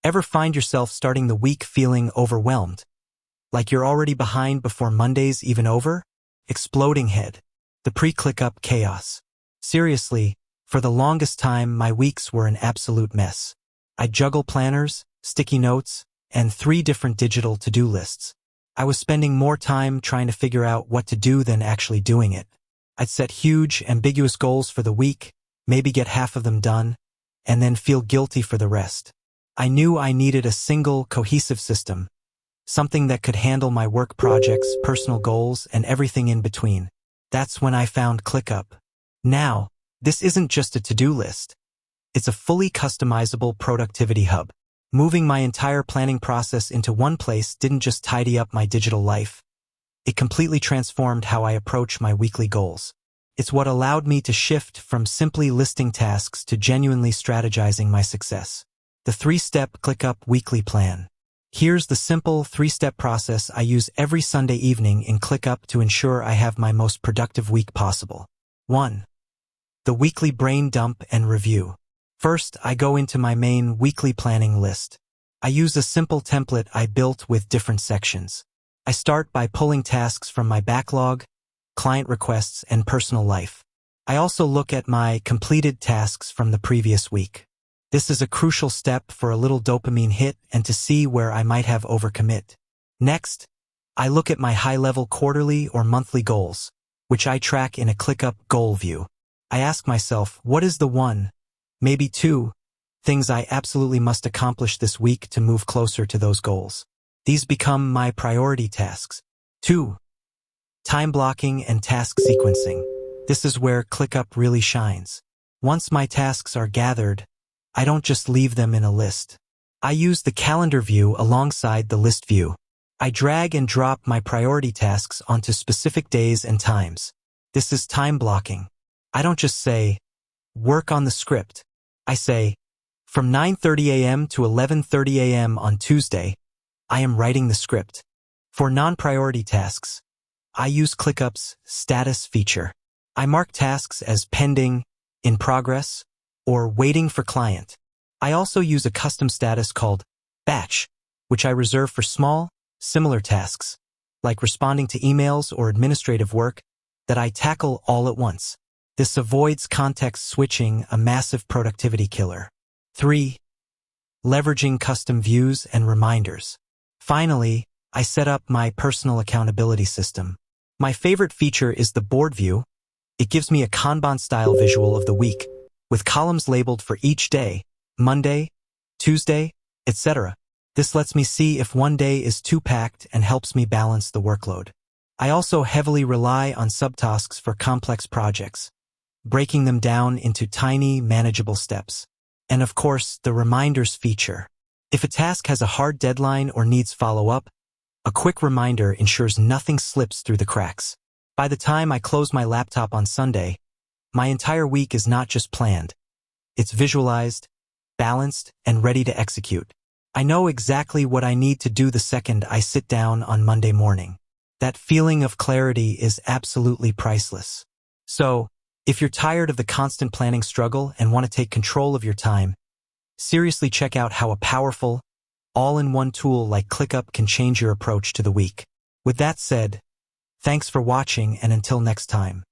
Ever find yourself starting the week feeling overwhelmed? Like you're already behind before Monday's even over? Exploding head. The pre-ClickUp chaos. Seriously, for the longest time my weeks were an absolute mess. I'd juggle planners, sticky notes, and 3 different digital to-do lists. I was spending more time trying to figure out what to do than actually doing it. I'd set huge, ambiguous goals for the week, maybe get half of them done, and then feel guilty for the rest. I knew I needed a single, cohesive system, something that could handle my work projects, personal goals, and everything in between. That's when I found ClickUp. Now, this isn't just a to-do list. It's a fully customizable productivity hub. Moving my entire planning process into one place didn't just tidy up my digital life. It completely transformed how I approach my weekly goals. It's what allowed me to shift from simply listing tasks to genuinely strategizing my success. The 3-step ClickUp weekly plan. Here's the simple 3-step process I use every Sunday evening in ClickUp to ensure I have my most productive week possible. 1. The weekly brain dump and review. First, I go into my main weekly planning list. I use a simple template I built with different sections. I start by pulling tasks from my backlog, client requests, and personal life. I also look at my completed tasks from the previous week. This is a crucial step for a little dopamine hit and to see where I might have overcommit. Next, I look at my high-level quarterly or monthly goals, which I track in a ClickUp goal view. I ask myself, what is the 1, maybe 2, things I absolutely must accomplish this week to move closer to those goals? These become my priority tasks. 2. Time blocking and task sequencing. This is where ClickUp really shines. Once my tasks are gathered, I don't just leave them in a list. I use the calendar view alongside the list view. I drag and drop my priority tasks onto specific days and times. This is time blocking. I don't just say, work on the script. I say, from 9:30 a.m. to 11:30 a.m. on Tuesday, I am writing the script. For non-priority tasks, I use ClickUp's status feature. I mark tasks as pending, in progress, or waiting for client. I also use a custom status called batch, which I reserve for small, similar tasks, like responding to emails or administrative work that I tackle all at once. This avoids context switching, a massive productivity killer. 3. Leveraging custom views and reminders. Finally, I set up my personal accountability system. My favorite feature is the board view. It gives me a Kanban-style visual of the week, with columns labeled for each day, Monday, Tuesday, etc. This lets me see if one day is too packed and helps me balance the workload. I also heavily rely on subtasks for complex projects, breaking them down into tiny, manageable steps. And of course, the reminders feature. If a task has a hard deadline or needs follow-up, a quick reminder ensures nothing slips through the cracks. By the time I close my laptop on Sunday, my entire week is not just planned. It's visualized, balanced, and ready to execute. I know exactly what I need to do the second I sit down on Monday morning. That feeling of clarity is absolutely priceless. So, if you're tired of the constant planning struggle and want to take control of your time, seriously check out how a powerful, all-in-one tool like ClickUp can change your approach to the week. With that said, thanks for watching, and until next time.